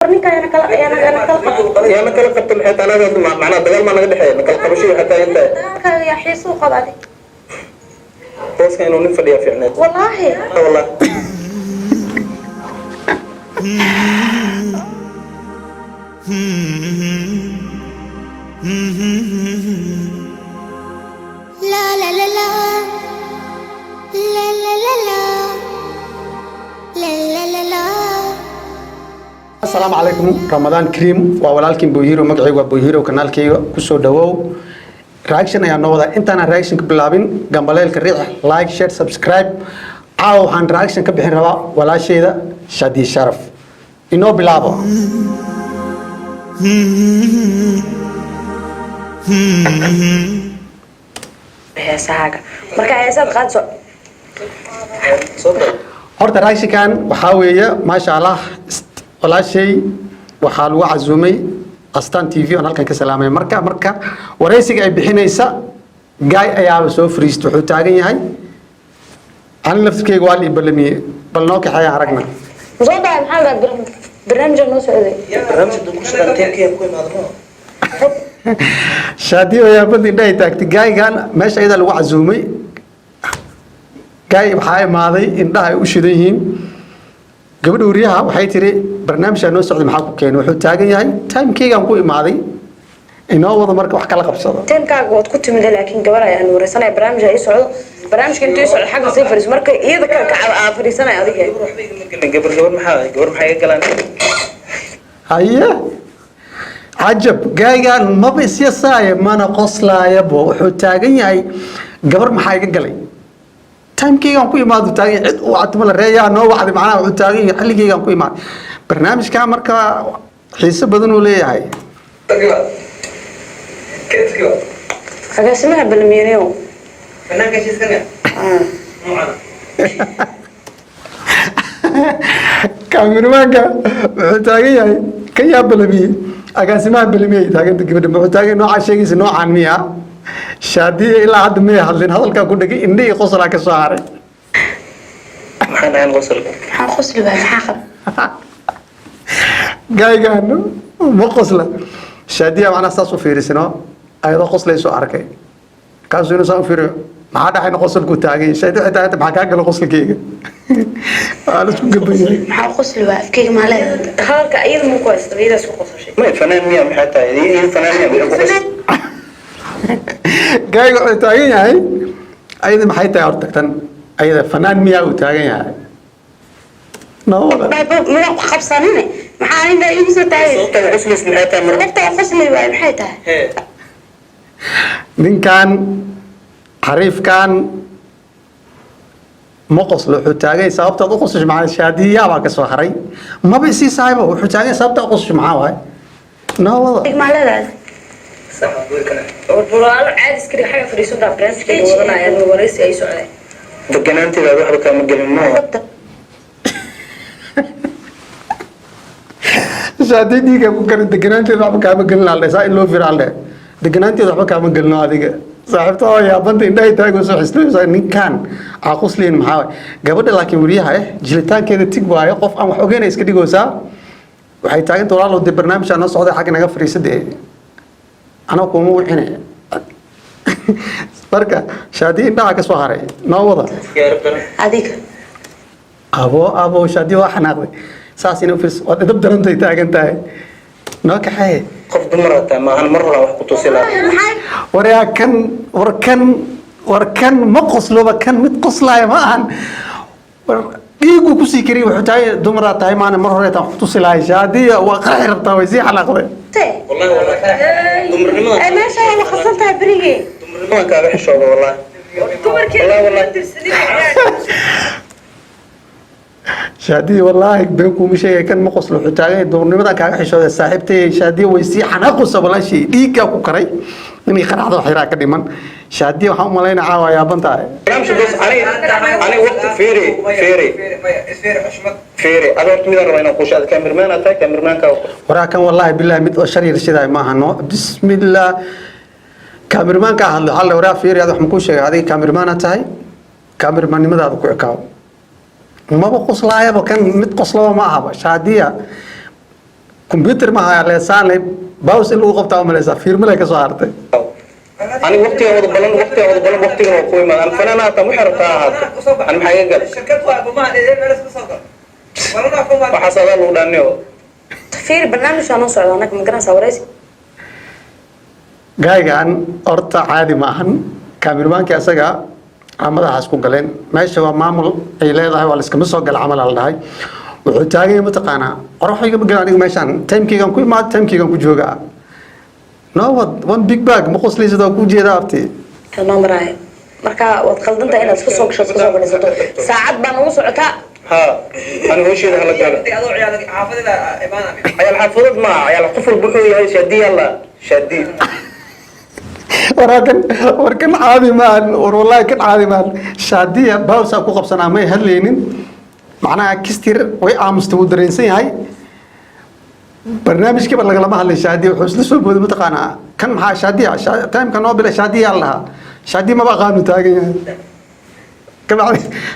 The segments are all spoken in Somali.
أنا كلا قبت الحياة أنا معناه دجال ما نقدر حياة نكلا قبشي حتى أنت يا حيسو قبادي بس كانوا نفر يا في عناد والله والله لا لا لا لا لا لا لا لا لا لا لا. السلام عليكم رمضان كريم وولالكين بوهيرو مقعي وبوهيرو كنالكيga kusoo dhawow reaction ayaa noo wada intaan reaction ka bilaabin gambaleelka riix like share subscribe waxaan reaction ka bixin rabaa walaasheeda Shadi Sharaf inoo bilaabo heesaaga marka heesaad qaadso horta reaction waxa weeye maasha Allah walaashay waxaa lagu casuumay astaan TV oo halkan ka salaamay marka wareysiga ay bixinaysa gaay ayaa soo fariisto wuxuu taagan yahay aan laftirkeyga waa la balamiye bal noo kaxaya aragna musoda maxaa la barnaamij noo socday برنامج الدكتور شغالتين كي يكون هذا Shadi ayaa badii dhay taagtay gaaygan meesha iyada lagu casuumay gaay waxaa imaaday indhaha ay u shidan yihiin gabadha wariyaha waxay tiri barnaamijka noo socday maxaa ku keenay wuxuu taagan yahay timekeygan ku imaaday inoo wada marka wax kala qabsado teemkaaga waad ku timid laakiin gabar ayaan wareysanay barnaamij ay socdo barnaamijka intuu socdo xagga sii fariis marka iyada ka fariisanay adiga قبل ما حاجة قلنا haye cajab gaaygan maba isyasaaya mana qoslaayaba wuxuu taagan yahay gabar maxaa iga galay timekeygan ku imaado taagan cid uu atmala reeyaa noo wacdi macnaha wuxuu taagan yahay xilligeygan ku imaaday barnaamijka marka xiiso badan uu leeyahay agaasimaha balmiyeeyo فنان كشيء كنا kaamiramanka wuxuu taagan yahay ka yaa balamiye agaasimaha balamiye taagan gabadha wuxuu taagan nooca sheegaysa noocaan miya Shadi ilaa hadda ma hadlin hadalka ku dhagay indhii qosla ka soo haray معنا نوصل maxaa qosli baa maxaa qab gaaygan ma qosla Shadi macna saas u fiirisano ayada qoslayso arkay kaasoo inuu soo fiiriyo maxaa dhaxay qosolku taagay Shadi xitaa maxaa ka gal qosolkeyga aan isku gabayay maxaa qosli baa afkeyga ma leeyahay halka iyada ma ku haysto iyada isku qosashay ما فنان مية حتى هي فنان مية gaayga wuxuu taagan yahay ayada maxay tahay horta tan ayada fanaan miyaa uu taagan yahay noo wada ma qabsanine maxaa inta igu soo taagay صوت العسل اسمه حتى مرة qofta qosli baa maxay tahay ninkan xariifkan ma qoslo wuxuu taagan sababta uu qoslo macaan Shadiya baa ka soo haray maba isii saaxiibo wuxuu taagan sababta uu qoslo macaan waay noo wada ma leedahay صح أقول كنا والبرال عاد سكري حاجه فريسو دا برنس كي ودنا يعني وريسي اي سؤال دقنانتي لا روح بك مقل النوم Shadi diga ku kar deganaanteeda waxba kaama gelin lahayd saa in loo fiiran lahayd deganaanteeda waxba kaama gelin adiga saaxiibta oo yaabanta indhahay taago soo xislaysa ninkan aqosleen maxaa gabadha laakiin wariyaha jilitaankeeda tig waayo qof aan wax ogeyn iska dhigoosaa waxay taagan walaalo de barnaamijka noo socday xaq naga fariisadee ana kuma wixine marka Shadi indhaha ka soo haray noo wada يا رب adiga abo Shadi waa xanaaqday saas inuu firs wad dab darantay taagan tahay noo kaxay قف دمرة ما أنا مرة راح كتوصلها warkan ma qosloba kan mid qoslaaya ma ahan dhiigu ku sii kari wuxuu tahay dumara tahay maana mar hore taan xutu silaahay Shadi waa qarax rabtaa way sii xanaaqday والله دمر لما اي ماشي انا خصنتها بريقي دمر لما كان حشوبة والله Shadi wallahi been ku mishay kan ma qoslo wuxuu taagay doornimada kaaga xishooday saaxiibtay Shadi way sii xanaaqayso walaashii dhiigga ku karay inay qaraxdo xira ka dhiman Shadi waxa u maleynaa caawa yaabanta برنامج بس أنا وقت فيري أنا وقت ميدا ربنا نقوش هذا كاميرمان أتا كاميرمان كاو waraakan wallahi billahi mid oo shariir sidaa ma ahano bismillah kaamirmaan ka hadlo hal waraa fiiri aad wax ku sheegay adiga kaamirmaan tahay kaamirmaan nimadaada ku ekaaw maba qoslaayaba kan mid qoslaba ma ahaba Shadiya كمبيوتر ما هي لسان لي باوس اللي وقفت أو ملسا فيرم لك صارت أنا وقتي أود بلن وقتي ما كوي ما أنا فنانا تمحر هذا أنا محيي قال وحصل له دانيو fiir barnaamij aan socdo anaka ma garanaysaa wareysi جايجان أرتا عادي معهن كاميرمان كأسجع عمل حاسكو قلين ماشي هو معمول إلى هذا هو الإسكام الصوغ العمل على هاي وحتاجي متقنع أروح يجيب جاني ماشان تيم كي كان كوي ما تيم كي كان كوي جوجا no one big bag مقص لي زدا كوي جرابتي kalmaan baraay marka waad qaldan tahay inaad iska soo gasho iska soo fadhiisato saacad baan ugu socotaa ها أنا هو شيء هلا قال عيال حافظت ما عيال قفل بحوي هاي شدي يلا شديد وركن عادي مان والله كن عادي مان شادية باوسا كو قبسنا ما يهلينين معناها كستير وي مستوى درينسي هاي برنامج كبر لما هلا شادية وحسن سوق بود متقانا كان معها شادية تايم كانوا بلا شادية الله شادية ما بقى قانون تاجي كم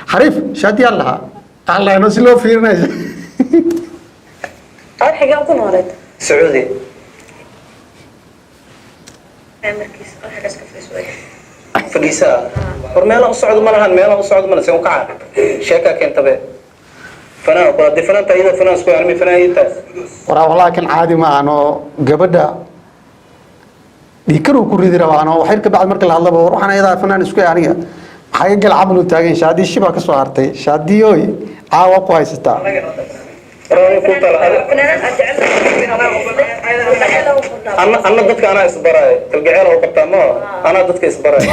حريف شادية الله الله نسلو فيرنا أول حاجة أكون ولد سعودي مركز أول حاجة أسكت في سوية فقيسة ورميلا أصعد ملهن ميلا أصعد ملهن سيوم قاعد شاكا كنت به فنان قد فنان تايدا فنان سكوي علمي فنان يتا ورا والله كان عادي ما أنا قبدا يكرو كوريدي روانا وحيرك بعد مركل الله بروح أنا إذا فنان سكوي عليا حاجة العمل تاجين شادي الشباب كسوارتي شادي يوي عاوا كويس تا راني كنت أنا ضدك أنا إصبراي تلقى عيله وقتها ما أنا ضدك إصبراي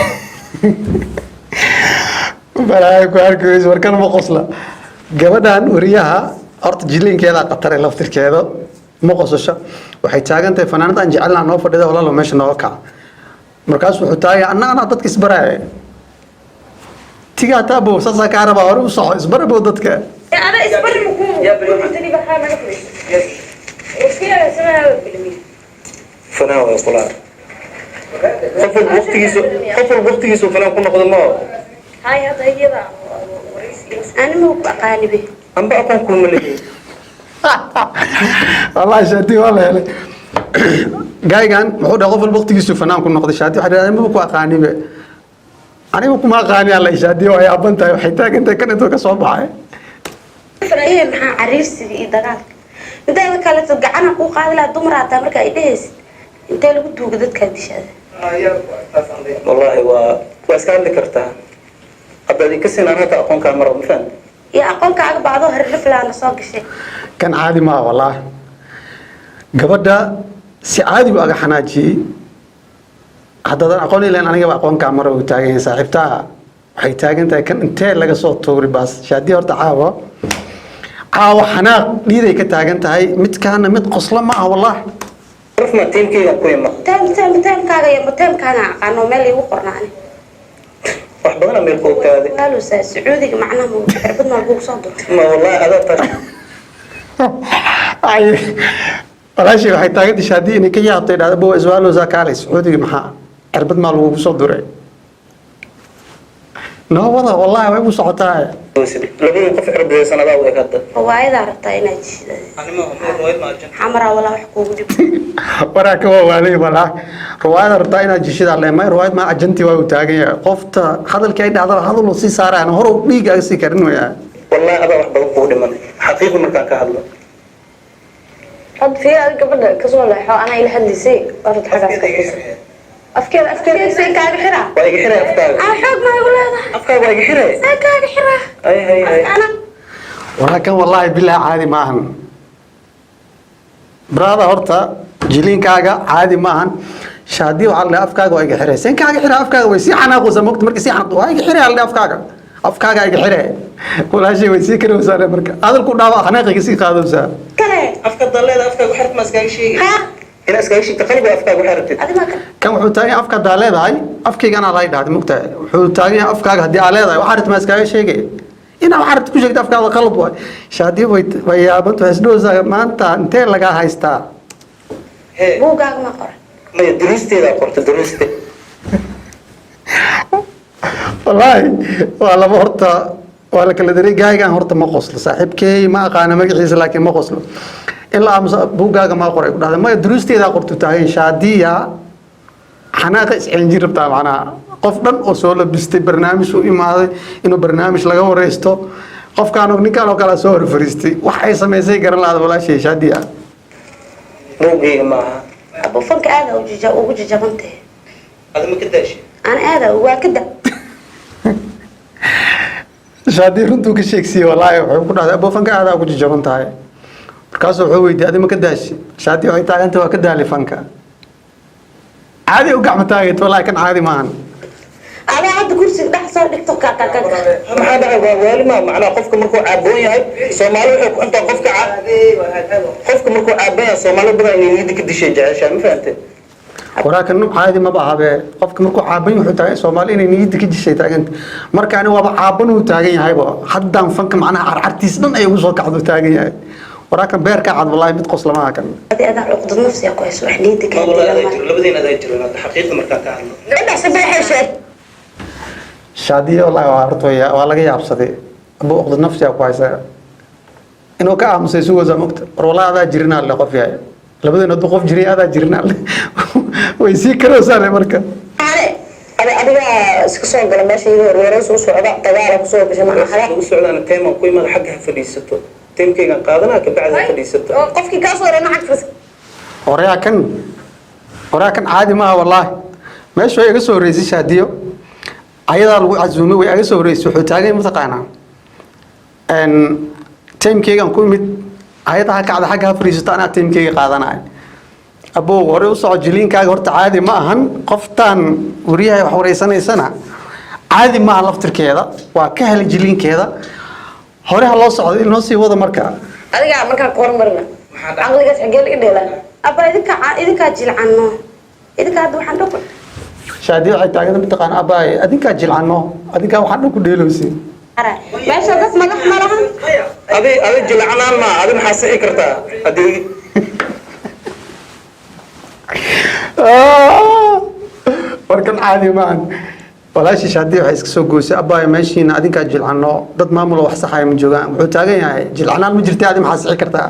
بلاي كويس وركان مقصلة gabadhan wariyaha horta jilinkeeda qatar ee laftirkeeda ma qosasho waxay taagan tahay fanaanada aan jecelnahay noo fadhida walaalo meesha noo kac markaas wuxuu taagay annagana dadka isbaraay tiga taabo sasa ka araba hore u soo isbarabo dadka أنا إسبر مكون تاني بحال ما نفرش وفيها اسمها بالمية فنان ويقولها قفل وقتيسو فنان كنا قدما هاي هذا هي ذا أنا مو بقاني به أم بقى كل ملي والله شاتي والله يعني جايجان محود قفل وقتيسو فنان كنا قد شاتي حدا ما بكو اقاني به أنا بكو ما اقاني الله شاتي وهي ابنتها وحيتاك انت كنت كسو baxay فرعيه maxaa cariirsiga iyo dagaalka inta la kala tagacana ku qaadi la dumaraata marka ay dhays inta lagu duugo dadka dishada والله واسكان ذكرتها قبل كسين أنا تأقون كاميرا مثلا يا aqoon kaaga baado harif la soo gashay كان عادي ما والله gabadha si caadi baa xanaajiyay haddana aqoon ilaa aniga baa aqoon kaamaro u taagan saaxiibtaa waxay taagan tahay kan intee laga soo toori baas shaadi horta caawa xanaaq dhiiday ka taagan tahay mid kaana mid qosla ma ah wallahi عرفنا تيم كي يقوي ما تام kaaga iyo taam kaaga aqaano meel igu qornaan وحبنا من الكوك هذه قالوا سعودي معناه عربنا البوق صدر ما والله هذا ترى ay walaashi waxay taagan tahay shaadi inay ka yaabtay dhado iswaalo zakaalay sacuudiga maxaa cirbad ma lagu soo duray no wada wallahi way u socotaa لبين قف عرب زي سنة ذا هذا وايد عرفتها إنها أنا ما هو رويد ما أجن حمراء ولا حقوق دي waraaka waa waalay walaa ruwaayada rabtaa inaad jishida leemay ruwaayad ma ajanti waa u taagan yahay qofta hadalkii ay dhacdo hadal loo sii saaraan hor u dhiigaaga sii karin weeyaa والله هذا واحد بقول من حقيقي مكان كهذا قد في قبل كسول لحو أنا إلى حد سي قررت حاجة أفكار سي كاغ حرا وايق حرا أفكار حق ما يقول هذا أفكار وايق حرا سي كاغ حرا أي أنا walaakan wallahi billahi caadi maahan brada horta jiliinkaaga caadi maahan shaadi waxa la afkaaga waa iga xirey seen kaaga xira afkaaga way si xanaaqosa mogta markii si xanaaq waa iga xirey hal afkaaga iga xirey walaashi way si karo saare marka hadalku dhaawa xanaaqiga si qaadaysa كله أفكار ضليل أفكار وحرت ما سكاي شيء ها إن أسكاي شيء تقريبا أفكار وحرت هذا ما كان kan wuxuu taagan afka daaleedahay afkayga ana la yiraahdo mogta wuxuu taagan afkaaga hadii aad leedahay waxa ritma iskaga sheegay ina waxa ku sheegtay afkaaga qalad way shaadi way yaabantu isdoosa maanta intee laga haystaa بوقاغ ما قرأ ما يدرستي ذا قرت درستي والله والله horta ولا كلا دري جاي كان هرت ما قصل صاحب كي ما قانا ما جيس لكن ما قصله إلا أمس بوجا ما قرأ هذا ما دروستي إذا قرأت تاهي شادية حناقص عنجر بتاع معنا قفنا أصول بست برنامج وإما إنه برنامج لقى ورئيسته قف كانوا نكانوا كلا صور فريستي وحي سمي زي قرن هذا ولا شيء شادية روقي معها أبو فنك هذا وجي جبنته هذا ما كداش أنا هذا هو كده شادي runtuu ka sheegsiye wallaahi wuxuu ku dhahday aboo fanka aad ugu jaban tahay markaasuu wuxuu weydiiyay adiga ma ka daashi shaadi waxay taaganta waa ka daali fanka caadi u gacmo taagay wallaahi kan caadi maahan أنا عاد كرسي ده صار دكتور كاكا maxaa dhacay waali ma macnaa qofka markuu caaboon yahay Soomaali wuxuu ku inta qofka markuu caaboon yahay Soomaali badan inay niyada ka dishay jeceshaa ma fahantay waraakan nooc caadi ma bahabe qofka markuu caaban wuxuu taagay Soomaali inay niyada ka dishay taaganta marka ani waaba caaban uu taagan yahayba haddaan fanka macnaha carcartiis dhan ay ugu soo kacdo taagan yahay waraakan beerka cad wallaahi mid qoslama kan هذا عقد نفسي كويس وحنيتي كده labadiina aday jireen hadda xaqiiqda markaan ka hadlo لا سباحة شيء shaadiye wallaahi waa hortooya waa laga yaabsaday abuu uqda nafsiga ku haysa inuu ka aamusay sugoosa mogta war wallaahi adaa jirinaa le qof yahay labadeena hadduu qof jiray adaa jirinaa le way sii karoosaane marka adiga iska soo gala meesha iyaga warwareys u socda dagaala ku soo gashay macna xaga u socdaana teeman ku imada xagga ha fadhiisato teemkaygan qaadanaa ka bacdi ha fadhiisato qofkii ka soo reena xag fas horeyaa kan caadi maaha wallaahi meesha way iga soo horeysay shaadiyo ayadaa lagu casuumay way iga soo horeysay wuxuu taagay mataqaanaa teemkaygan ku imid ayadaha kacda xagga ha fadhiisato anaa teemkayga qaadanayo aboo hore u soco jiliinkaaga horta caadi ma ahan qoftaan wariyahay wax wareysanaysana caadi maaha laftirkeeda waa ka helay jiliinkeeda hore ha loo socdo inoo sii wada marka adiga markaa qoran marna aqligaas xigeel i dheela aba idinka jilcano idinka hadda waxaan dhaqo shaadiyo waxay taagan mataqaan abaay adinkaa jilcano adinkaa waxaan dhan ku dheelowsiin meesha dad madax ma lahan adi jilcanaan ma adi maxaa sixi kartaa haddii warkan caadi maahan walaashii shaadiyo waxay iska soo goosay abaay meeshiina adinkaa jilcano dad maamulo wax saxaya ma joogaan wuxuu taagan yahay jilcanaan ma jirtay adi maxaa sixi kartaa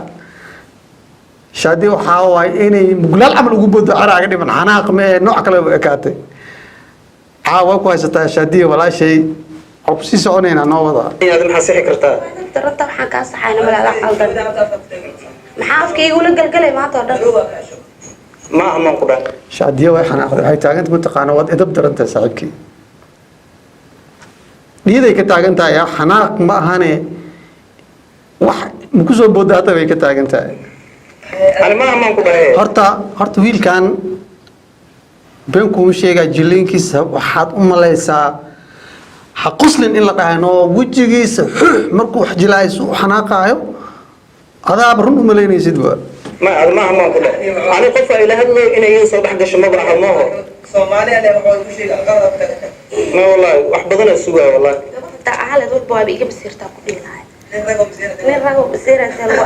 shaadiyo waxaa waaye inay muglaal camal ugu bodo caraaga dhiman xanaaq mee nooc kale u ekaatay caawa ku haysataa shaadiyo walaashay waxaa ku sii soconaynaa noo wada adi maxaa sixi kartaa darata waxaan kaa saxayna malaaga qaldan maxaa afkayga ula galgalay maanta oo dhan ma amaan ku dhan shaadiyo way xanaaqday waxay taaganta mataqaana waad edab daran tahay saaxiibkii niyaday ka taagan tahay xanaaq ma ahane wax maku soo booda hadda bay ka taagan tahay ani ma amaan ku dhahe horta wiilkan been kuma sheegaa jiliinkiisa waxaad u malaysaa ha quslin in la dhahayno wejigiisa xux markuu wax jilaayso u xanaaqaayo adaaba run u malaynaysid waa ma adi ma amaan ku dhahe ani qofka ila hadlayo inay iyada soo dhex gasho ma baaha maaho ma wallaahi wax badana sugaa wallaahi halad walba waaba iga basiirtaa ku dhihi lahay nin rago basiiraysa lagu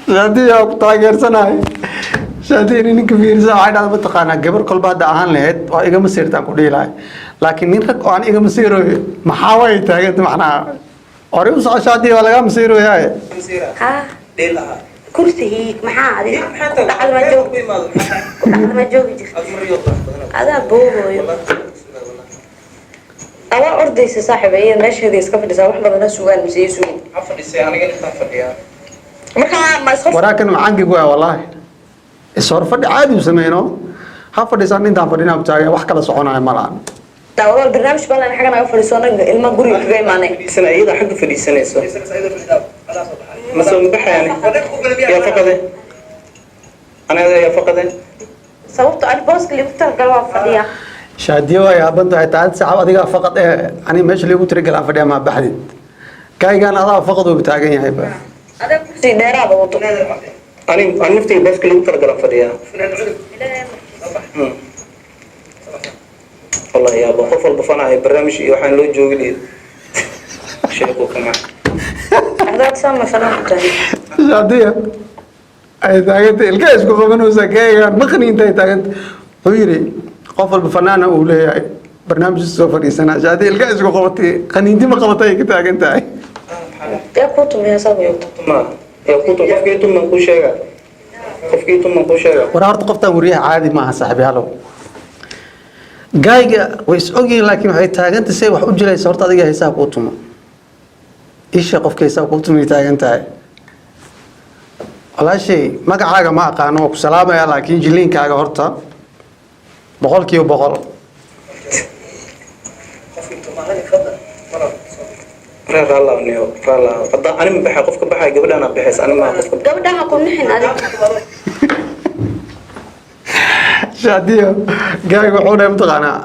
shaadiya ku taageersanahay shaadiya ninka fiirsa waxay dhahda mataqaanaa gabar kolba hadda ahaan lahayd oo igama siirtaan ku dhihi lahay laakiin nin rag oo aan igama siirooyo maxaa way taaganta macnaha hore u soco shaadiya waa lagaa masiirooyaaye ha kursigii maxaa adiga ku dhacda ma joogi jirta adaa boogooyo adaa ordaysa saaxiiba iyo meesheeda iska fadhisaa wax badan ha sugaan mise iyo sugin ha fadhisay aniga intaan fadhiyaa markaa ma isqof waraakan macaankigu waa wallaahi ishor fadhi caadi u sameyno ha fadhisaan intaan fadhinaa taagan wax kala soconaya malahan daawadaal barnaamij balan xaggan aga fadhiiso anaga ilma guriga kaga imaanay fadhiisana iyada xagga fadhiisanayso ma soo baxayani yaa faqade anaga yaa faqade sababto ani booska liigu talagal waa fadhiyaa shaadiyo ay aaban tahay taad sacab adiga faqad ee ani meesha liigu tiragal aan fadhiya ma baxdid kaygaan adaa faqad uu taagan yahay ba adaa kursi dheeraada wato ani naftay booska liigu talagal aan fadhiyaa والله يا ابو خوف البفنا هي برنامج waxaan loo joogay sheeko kama hadaad sama falan tahay shaadiya ay taaganta ilka isku qabanaysa kaygaan maqni intay taaganta wuxuu yiri qof walba fanaana uu leeyahay barnaamij soo fadhiisanaa shaadi ilka isku qabatay qaniinti ma qabatay ay ka taagan tahay yaa ku tumaya sababta ma yaa ku qofkii tuman ku sheega qofkii tuman ku sheega war horta qoftan wariyaha caadi maaha saaxiibayaalow gaayga way is ogyihiin laakiin waxay taaganta say wax u jilaysa horta adiga haysaa kuu tumo isha qofka haysaa kuu tumay taagan tahay walaashay magacaaga ma aqaano waa ku salaamaya laakiin jiliinkaaga horta 100% raallah niyo raallah qada anima baxay qofka baxay gabadhana baxays anima qofka gabadhaha ku nixin adiga shaadiyo gaayga wuxuu dhahay mataqaanaa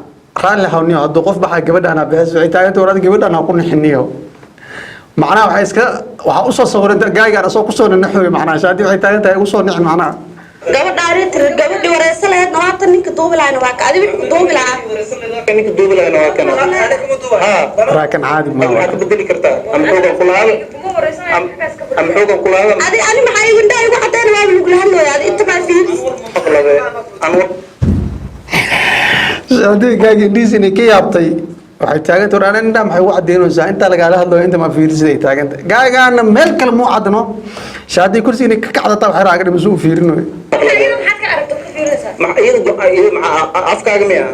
raalli hawniyo hadduu qof baxaa gabadhana bixis waxay taaganta war adiga gabadhana ku nixiniyo macnaha waxay iska waxa u soo sawiranta gaaygaan asoo kusoo nanaxooy macnaha shaadiyo waxay taagan tahay ugu soo nixin macnaha gabadha arintir gabadhi wareysa lahayd nawaatan ninka duubi lahayn waa ka adiga wuxuu duubi lahaa ninka duubi lahayn waa kana ha raakan caadi ma waxaa ka bedeli kartaa ama xoogan kulaada ama xoogan kulaada adi ani maxay igu indhaha igu cadeen waa lagu lahadlooya adi inta baa fiiris labe anwar shaadiyo gaayga indhihiisa inay ka yaabtay waxay taaganta war anan indhaha maxay ugu cadeynaysaa intaa lagaala hadlayo inta ma fiirisid ay taaganta gaaygaana meel kale muu cadno shaadiyo kursi inay ka kacdata waxay raaga dhimaso u fiirinayo ma iyada afkaaga miya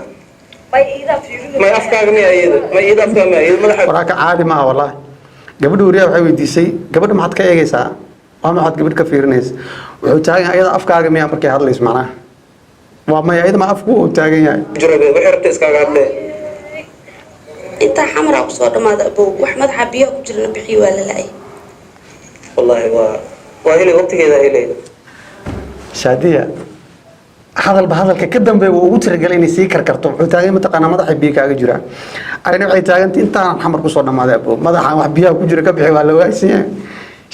may afkaaga miya iyada may iyada afkaaga miya iyada madaxa waraaka caadi maaha wallaahi gabadha wariyaha waxay weydiisay gabadha maxaad ka eegaysaa waa maxaad gabadh ka fiirinaysa wuxuu taagan yahay iyada afkaaga miya markay hadlayso macnaha waa maya iyada ma afku uu taagan yahay jirabe waxay rabtay iskaaga hadlee intaa xamraa kusoo dhamaada abow wax madaxa biyaha ku jirna bixiyo waa la la-ay wallahi waa helay waqtigeeda helay shaadiya hadalba hadalka ka dambeeya wuu ugu tiragalay inay sii karkarto wuxuu taagan mataqaanaa madaxa biyo kaaga jiraan ayna waxay taagantay intaan xamar kusoo dhamaaday abow madaxaan wax biyaha ku jira ka bixi waa la waaysan yahay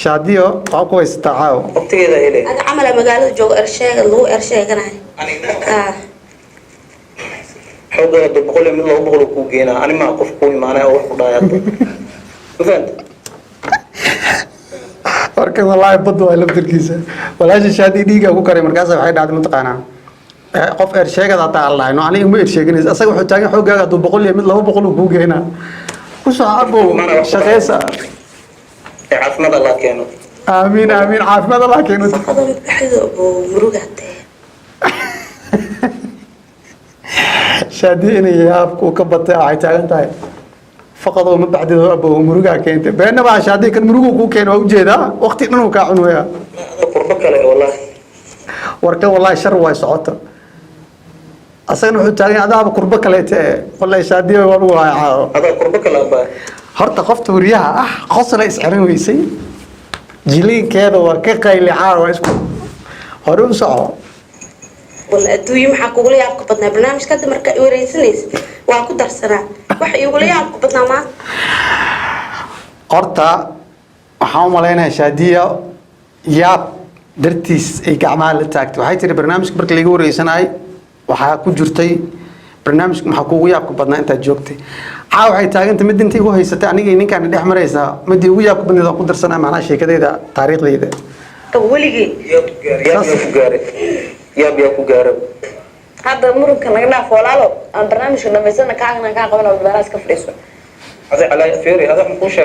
shaadiyo waa ku haysataa caawo waqtigeeda helay ada camala magaalada joogo ersheega lagu ersheeganayo xoogaa dad 100 mid 200 ku geenaa anima qof ku imaanay oo wax ku dhaayay ma fahanta marka wallaahi badda waa laftirkiisa walaasha shaadi dhiiga ku karay markaas waxay dhacday mataqaanaa qof ersheegada taa allah no aniga ma ersheeganaysa asaga wuxuu taagan xoogaaga hadduu 100 mid 200 ku geenaa ku soo abow shaqeysa caafimaad Allah keeno amiin amiin caafimaad Allah keeno faqadan bixido abow murugaatee shaadi inay yaabku ka batay waxay taagan tahay faqadoo ma baxdido abow murugaa keentay beenaba shaadi kan murugu ku keeno waa ujeedaa waqti dhan uu ka cunaya qurbo kale wallahi warka wallahi shar way socota asagana wuxuu taagan adaaba qurbo kale tee wallahi shaadi waa lagu hayaa ada qurbo kale aba horta qofta wariyaha qosla isxiran weysay jiliinkeeda waa ka qaylicaa waa isku hore u soco wal adduunyo maxaa kugula yaabka badnaa barnaamijka hadda marka ay wareysanaysid waa ku darsanaa waxa igula yaabka badnaa maanta horta waxaan u malaynayaa shaadiya yaab dartiis ay gacmaha la taagtay waxay tiri barnaamijka marka laga wareysanayay waxaa ku jirtay barnaamijka maxaa kuugu yaabka badnaa intaad joogtay caa waxay taagantay mid intii igu haysatay anigii ninkaan dhex maraysaa midii ugu yaabka badneed aan ku darsanaa macnaha sheekadeyda taariikhdeyda weligii yaa ku gaaray yaa ku gaaray hadda murugka naga dhaaf walaalo aan barnaamijka dhamaysana kaagna kaa qaban oo baaraas ka fadhiiso هذا على فيري هذا من كوشة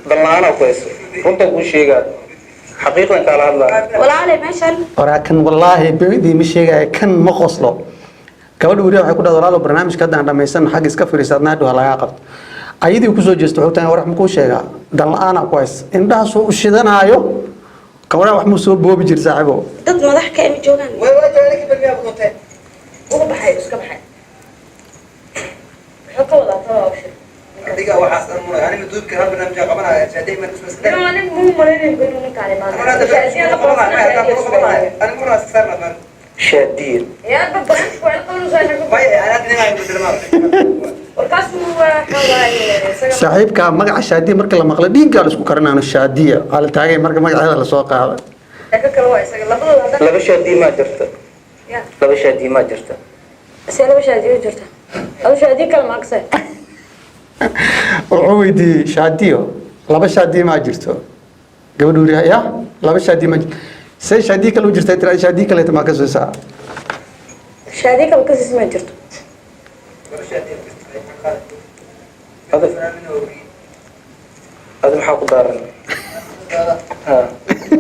ضلنا كويس كنت كوشة حقيقة قال هذا walaale meeshan ولكن والله بيدي مش شيء كان مقصله gabadha wariyaha waxay ku dhahdaa walaalo barnaamijka hadda aan dhamaysan xag iska fariisadnaa dhuu laga qabto ayadii ku soo jeesto wuxuu tahay war ma ku sheegaa dan la'aan ku hays indhaha soo u shidanaayo gabadha wax mu soo boobi jir saaxiibo dad madax ka imi joogaan way joogaan ka barnaamij ku tahay ugu baxay iska baxay waxa ka wada tawaabshay adiga waxaas aan muray aniga duubka hal barnaamij qabanaya saadey ma isma saddex aniga muu mareeyay inuu ka kaalay ana hada ana muraa sarna man شادين يا ببرش وعلى قولوا زي ما انا ادري ما يقول والقاسم هو حواي saaxiibka magaca shaadiya marka la maqlo dhiigga la isku karanaano shaadiya ala taagay marka magaceeda la soo qaado ka kala waa isaga labadooda hadda لبا شادي ما جرت يا لبا شادي ما جرت سيلا وشادي jirta adu shaadi kala ma agsay wuxuu weydiiyey shaadiyo laba shaadiya ma jirto gabadhu wariyaha ya laba shaadiya ma jirto say shaadiya kale u jirta tira shaadiya kale ma ka soo saa shaadi kala ka sisma jirto هذا محاكو دارنا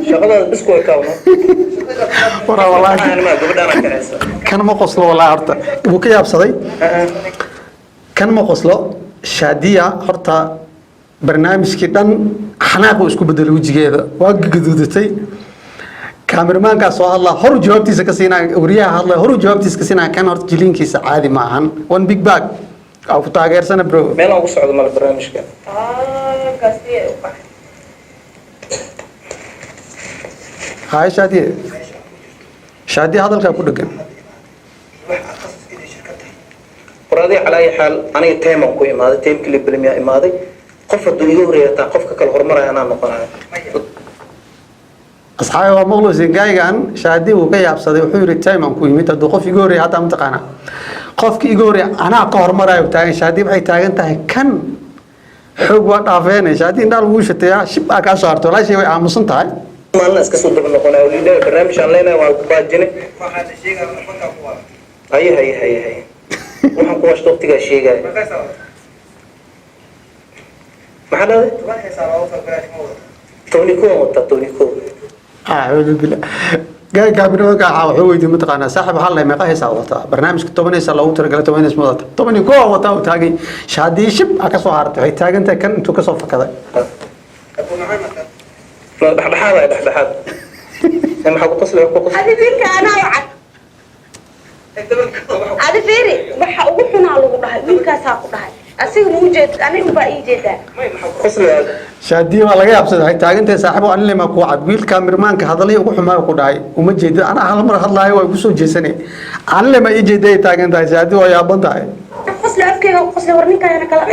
شغلة بس كوي كاونو waraa wallaahi أنا ما قبل أنا كعيسى kan ma qoslo wallaahi horta wuu ka yaabsaday kan ma qoslo shaadiya horta barnaamijkii dhan xanaaq uu isku bedelay wejigeeda waa gaduudatay kaamirmaankaa soo hadlaa horu jawaabtiisa ka siinaa wariyaha hadlaa horu jawaabtiisa ka siinaa kan horta jiliinkiisa caadi ma ahan one big bag aa ku taageersana bro ميل أنا قصة مال البرنامج كان haay shaadiye shaadiye hadalkaa ku dhegan وراضي على أي حال أنا تيم أقوي ماذا تيم كلي بالمية ماذا قف الدنيا ريتا قف كل هرمرة أنا نقنع asxaabi waa maqluusin gaygan shaadi uu ka yaabsaday wuxuu yiri time aan ku yimid hadduu qof iga horreeya hataa mataqaana qofki iga horreeya anaa ka hormarayo taagan shaadi waxay taagan tahay kan xoog waa dhaafeenay shaadi indhaa lagu shateeyaa shib aa kaa soo harto walaashii way aamusan tahay ما لنا اسكسو دبل نقنع ولينا برنامج علينا وباجنة هي waxaan ku washto waqtiga sheegay maxaa tooniko wata tooniko أعوذ بالله جاي كابرنا وقع وحوي دي متقنا صاحب حلا ما قايس وطا برنامج كتبني سلا وتر قال تبني اسمه وطا تبني كو وطا وتاجي شادي شب أكسو هارت هاي تاجي أنت كان أنتو كسو فكذا دحدحاد أنا حقول قصلي حقول هذه فيك أنا وعد هذا فيري waxa ugu xunaa lagu dhahay wiilkaas ku dhahay asiga muu jeed anigu baa ii jeedaa قصلي شادي ما لقى أبصر هاي تاجي أنت صاحبه أنا اللي ما قوعد ويل كاميرمان كهذا يقول حماية قداي وما جيد أنا هلا مرة هلا هو يقصو جسني أنا اللي ما يجي ده تاجي أنت شادي ويا بنتاي qosle afkeyga qosle warninka yana kala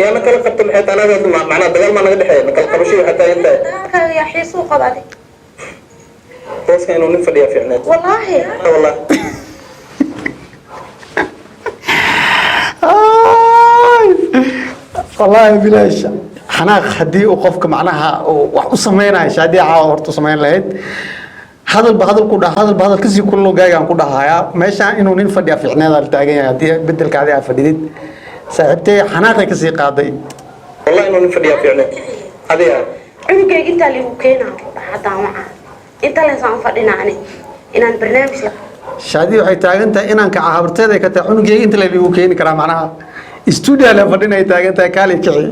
يا أنا كلا قبت الحيط أنا معنا دجال ما نقدر حيط نكال قبشي حتى أنت ya xiisu qabadi بس كانوا نفدي في عناد wallahi والله والله بلاش حناق حدي وقفك معناها وسمينا شادي عاورت سمين لهيد هذا كودا هذا كسي كله جاي عن كودا هيا ماشي إنه نفدي في عناد التاجين دي بدل كذا فديد صاحبتي حناق كسي قاضي والله إنه نفدي في عناد هذه cunugeyga intaa liigu keenaa ku dhaha haddaan waca inta leesaan fadhinaani inaan barnaamij la شادي waxay taagan tahay inaan ka caabirteeda ka tahay cunugeyga inta la igu keeni karaa macnaha studio la fadhinay taagan tahay kaali kici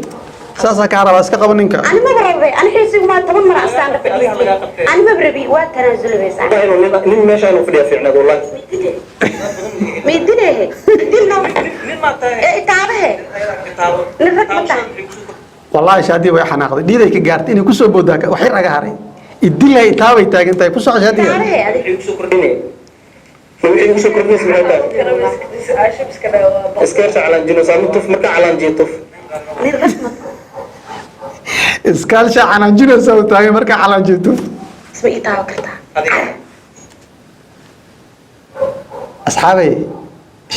saasa ka rabaa iska qaban ninka ani ma rabay ani xiisigu ma 10 mar astaan ka fadhiyay ani ma rabi waa tanaasulbaysaa والله إنه نين ماشي إنه نفدي في عناد والله meedinee dilno ee taabahe nirad ma tahay والله شادي way xanaaqday dhiiday ka gaartay inay ku soo boodaa waxay raga haray idilay taabay taagan tahay ku soo shadi taabahe adiga يقصو كردين اسكرش على الجنوس عم طف مكة على الجيطف nirad ma iskaalsha xanaanjinaysa oo taagan marka xalaanjito isma ii taaban kartaa asxaabay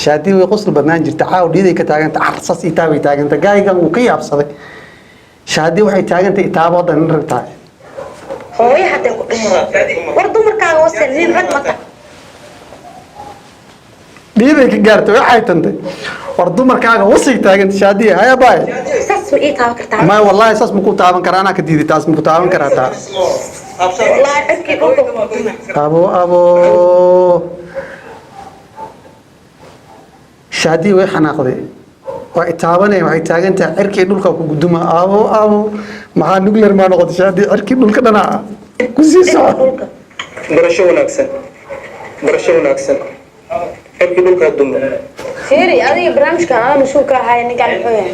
shaadi way qosl badnaan jirta caaw dhiiday ka taagan tahay arsas ii taabay taagan tahay gaaygan uu ka yaabsaday shaadi waxay taagan tahay taabo dhan ragtaa hooyo hadday ku dhashay war dumarkaaga wase nin rag ma tahay dhiiday ka gaartay waxay tantay war dumarkaaga wasay taagan shaadi haya baay saas ma ii taaban kartaa ما والله اساس مكو تابن كرانا كديدي تاس مكو تابن كراتا wallaahi cidkii dhulka ابو شادي وي حناقدي way taabanay waxay taagan tahay cirkii dhulka ku guduma abo maxaa nuclear ma noqdo shaadi cirkii dhulka dhana ku sii socdo برشة وناكسن حبي لوكا الدم فيري هذه برامج كان أنا مسؤول هاي نقال الحوين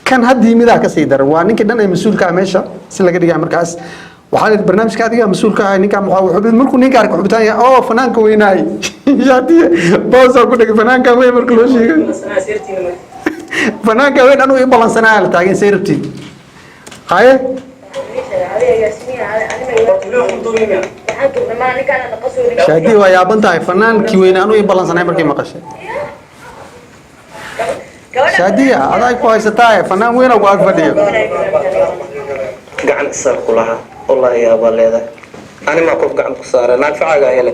kan hadii midaa ka sii dar waa ninka dhan ay mas'uulka ah meesha si laga dhigay markaas waxa la barnaamijka adiga mas'uulka ah ninka wuxuu markuu ninka arko xubitaan ya oo fanaanka weynaay yaadi boosa ku dhigay fanaanka weyn markuu loo sheegay fanaanka weyn anu i balansanaa la taagan seyrti haye shaadi waa yaaban tahay fanaankii weyn anu i balansanaa markii maqashay شادية هذا يكون ستاي فنان وين أبغى أفديه قعن كسر كلها والله يا أبو ليدا أنا ما كوف قعن كسر أنا في عجا يلا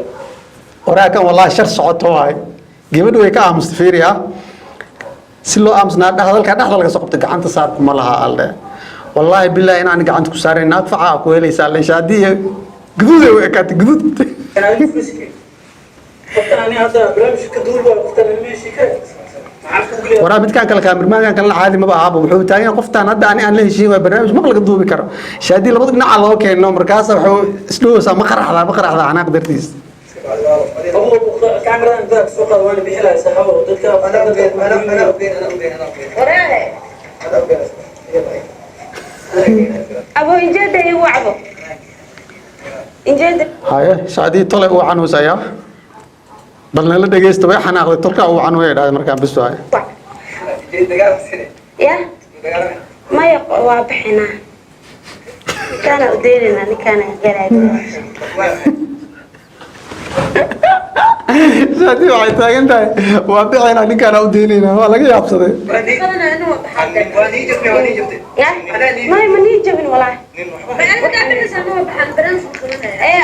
waraakan wallahi shar socoto waay gabadhu way ka aamusta fiiriya si loo aamusnaa hadalka dhexda laga soo qabtay gacanta saarku ma laha alle wallahi billahi inaan gacanta ku saarayn naag faca ku helaysaa le shaadiya guduud ay u ekaatay guduud waraa midkaan kale kaamirmaankan kalena caadi maba ahaba wuxuu taagan qoftaan hadda aan la heshiin waa barnaamij ma laga duubi karo shaadi labada dhinaca loo keeno markaas wuxuu isdhowsaa ma qaraxda canaaq dartiis abo injeeda igu wacdo injeeda haye shaadi tole uu canuusayaa bal nala dhageysta way xanaaqday tolka uu canu way dhaaday markaan bis waay ya maya waa bixinaa ninkaana u deynayna ninkaana galaad shaadi waxay taagan tahay waa bixinaa ninkaana u deynayna waa laga yaabsaday ya maya ma nii jabin walaahi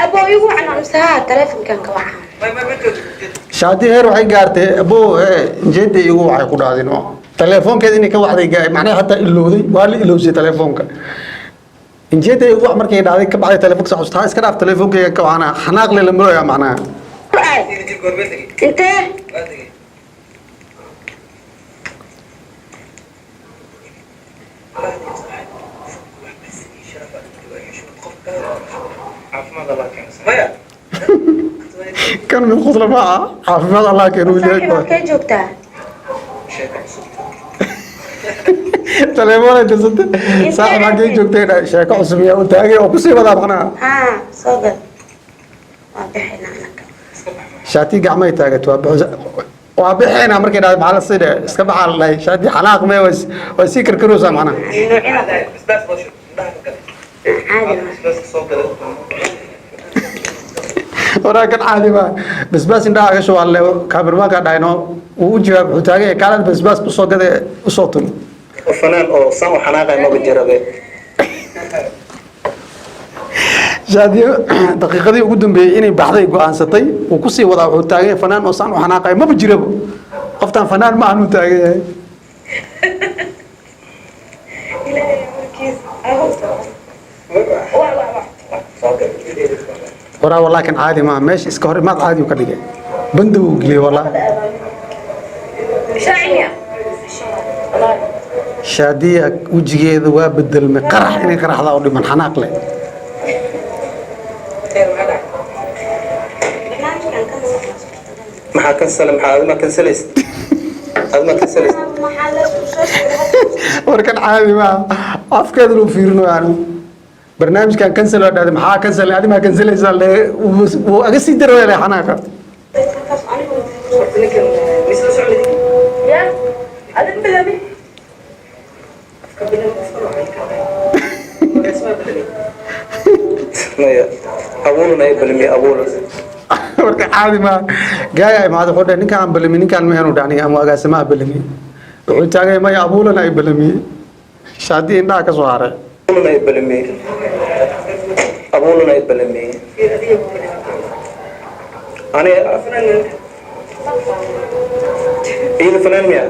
abo igu wacno amsaha taleefonkan ka waca shaadi heer waxay gaartay abo jeeda igu waxay ku dhaadeen oo telefoonkeeda inay ka waxday macnaha hatta ilowday waa la ilowsay telefoonka injeeda igu wax markay dhaaday ka baxday telefoonka sax ustaa iska dhaaf telefoonkeega ka waxana xanaaq la maraya macnaha intee كان من خطر معه عافماد الله كانوا saaxiib waa kee joogtaa تليفون انت صدق صاحب حقي جوجتين شيكه عصب يا وتاغي او كسي ودا معناها haa soo gal waa bixinaa anaka شاتي قعمه تاغت waa bixina markay dhaad maxaa sida iska baxal lay shaadi xanaaq may way si karkaruusa macnaha ورا كان عادي ما بس إن ده عايش والله كابر ما قاعد عينه ووجهه بحتاجه كانت بس بصو كده صوتهم فنان oo san xanaaqay ma bajirabe شادي دقيقة ugu dambeeyay inay baxday go'aansatay oo ku sii wada wuxuu taagay fanaan oo san xanaaqay ma bajirabo qoftan fanaan ma aanu taagay ورا والله كان عادي ما ماشي اسكور ما عادي وكدغه بندو غلي والله شادية وجهيده waa bedelmay qarax inay qaraxda oo dhiman xanaaq leh maxaa kan salam maxaa kan salays adma kan salays warkan caadi ma afkeedu loo fiirino yani barnaamijkan cancel oo dhacday maxaa cancel adima cancelaysa le uu aga sii daro ilaa xanaaqa maya abuulna ay balmi abuulna warka caadi ma gaaya imaado xodha ninkaan balmi ninkaan ma aanu dhacnay ama agaasamaha balmi wuxuu taagay maya abuulna ay balmi shaadi indhaha ka soo haray abuulna ay balmi abuulna ay balmi ani إيه الفنان ميا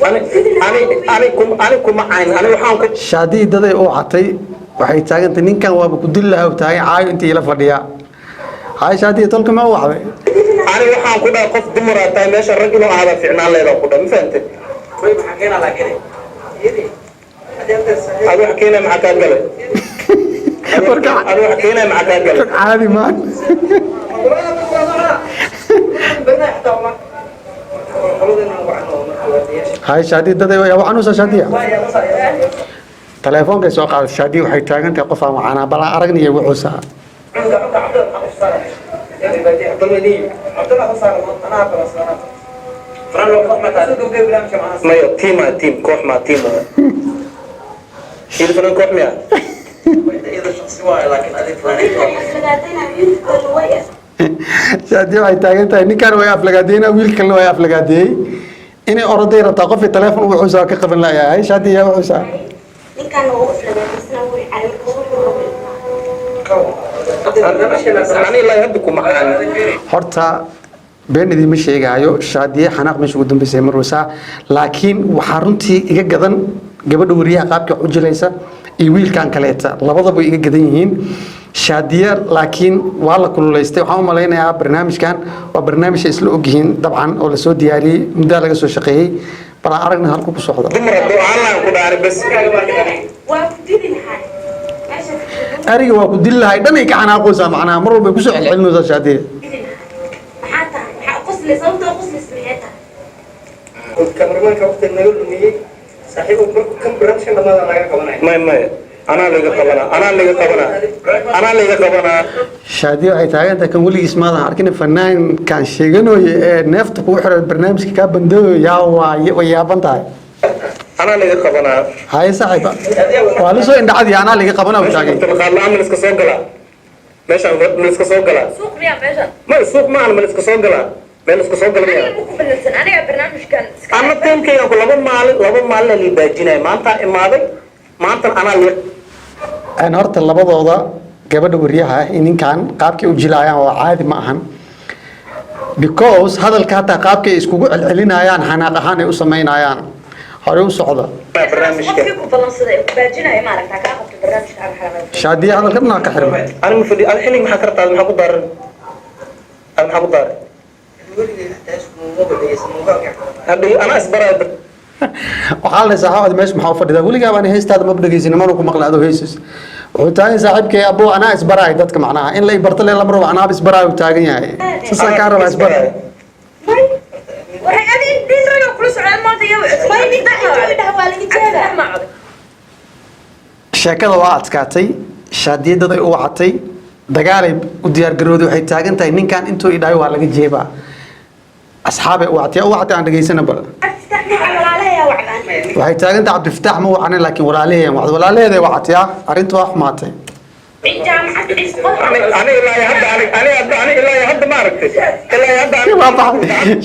أنا كم عين أنا وحنا شادي داday oo xatay waxay taagantay ninkan waaba ku dil lahaa taagay caayo intii la fadhiya hay shaadi tolka ma waxday أنا وحنا كنا قف دمرة تاي ماشى الرجل هذا في عنا الله يروح كنا مفهمت طيب حكينا على كده أبو حكينا معك قبل أبو حكينا معك قبل عادي ما هاي شادي داday يا waxaanu shaadiya telefoonka soo qaad shaadi waxay taagantay qof aan waxana bal aragnay wuxuu saa ما يو تيم كوح ما تيم إيه الفنان كوح ميا shaadi waxay taagantay ninkan way aflagaadeyna wiilkan way aflagaadeyay inay orday rabtaa qof telefoon wuxuu saa ka qaban lahayd shaadi yaa wuxuu saa ninkan oo u aflagaadeyna wuu cali ani ilaa hadda kuma aan horta been idiima sheegaayo shaadiye xanaaq meesha ugu dambeysay marweysaa laakiin waxaa runtii iga gadan gabadha wariyaha qaabka u jilaysa iyo wiilkan kaleeta labadaba iga gadan yihiin shaadiye laakiin waa la kululeystay waxaan u malaynayaa barnaamijkan waa barnaamijka isla ogyihiin dabcan oo lasoo diyaariyey muddaa laga soo shaqeeyey bal aan aragna halku ku socda dumar hadduu aan lahan ku dhaari bas waa ku didi lahaa meesha ariga waa ku dili lahay dhan ay ka xanaaqoosaa macnaha mar walba ay kusoo celcelinaysaa shaadiye didi lahaa maxaa tahay maxaa qosli sababtoo qosli maxay tahay kamarmanka waqti naga lumiyey saaxiibo markuu kan barnaamijka dhamaada naga qabanaya may anaa laga qabanaa shaadiye waxay taagantahay kan weligiis maadan arkin fanaankan sheeganayo ee neefta kugu xiran barnaamijka kaa bandooyo yaa way yaaban tahay anaa laga qabanaa haye saaxiiba waa la soo indhacadi anaa laga qabana u taagay qaadlaan ma iska soo galaa meeshaan ma iska soo galaa suuq miyaa meeshan ma suuq ma ma iska soo galaa meel iska soo galaa aniga ku balansan aniga barnaamijkan ama teemkayga ku laba maalin la baajinay maanta imaaday maanta anaa la aan horta labadooda gabadha wariyaha iyo ninkan qaabkay u jilaayaan waa caadi ma ahan because hadalka hataa qaabkay iskugu celcelinayaan xanaaq ahaan ay u samaynayaan hore u socda barnaamijka qofkii ku balansaday baajinaya maaragtaa kaa qabta barnaamijka xalaaqada shaadiye hadalka dhanaa ka xirmay ani ma fadhi ad xillig maxaa kartaa maxaa ku daaran maxaa ku daaran hadda anaa isbaraay waxaa la saaxiibada meesha maxaa u fadhidaa weligaa baan heestaada ma dhageysin mana ku maqla adoo heesus wuxuu taagan saaxiibkay abuu anaa isbaraay dadka macnaha in la ibarto le lama rabo anaaba isbaraay uu taagan yahay sasaan kaa rabaa isbaraay waxay adi dhiirana kula socdaan maanta iyo sheekada waa adkaatay shaadiyadad ay u wacatay dagaalay u diyaargarooday waxay taagan tahay ninkan intuu idhaayo waa laga jeebaa asxaabay u wactay aan dhageysana bal waxay taagan tahay cabdifataax ma wacnay laakiin walaalaheeyan wacday walaalaheeday wacatay arrinta waa xumaatay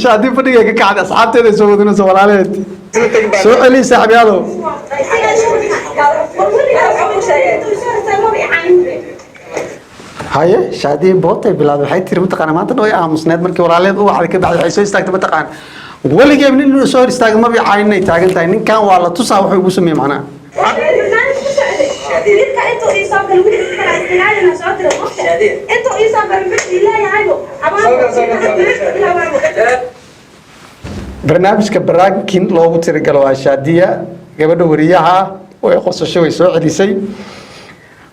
shaadi fadhigay ka kacday asxaabteeda soo wadinaysa walaalaheed soo celi saaxiibyaalow haye shaadi bootay bilaad waxay tiri mataqaana maanta way aamusneed markii walaaleed u wacday ka baxday waxay soo istaagtay mataqaana weligeeb nin soo hor istaagay ma bicayn inay taagan tahay ninkan waa la tusaa wuxuu ugu sameeyey macnaha barnaamijka baraakin loogu tiragalo waa shaadiya gabadha wariyaha way qosasho way soo celisay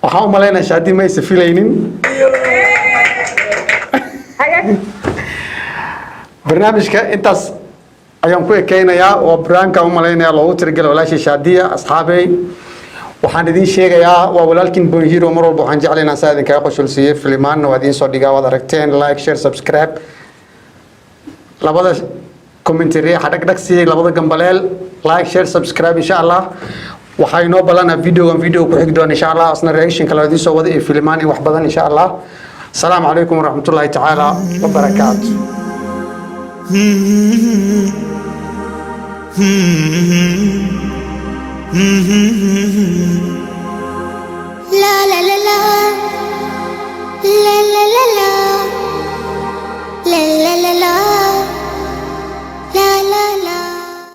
waxaan u malaynaa shaadi ma aysa filaynin barnaamijka intaas ayaan ku ekeynayaa oo baraanka u malaynayaa loogu tiragalo walaashii shaadiya asxaabey waxaan idiin sheegayaa waa walaalkiin bonhiro mar walba waxaan jeclaynaa saa idinkaga qoshulsiiyey filimaanna waa idiin soo dhigaa waad aragteen like share subscribe labada commentary xadhagdhag siiyey labada gambaleel like share subscribe insha allah waxaa inoo balana video ku xigi doona insha allah asna reaction kale idiin soo wada iyo filimaan iyo wax badan insha allah asalaamu calaykum waraxmatullaahi tacaala wabarakaatu Mm-hmm.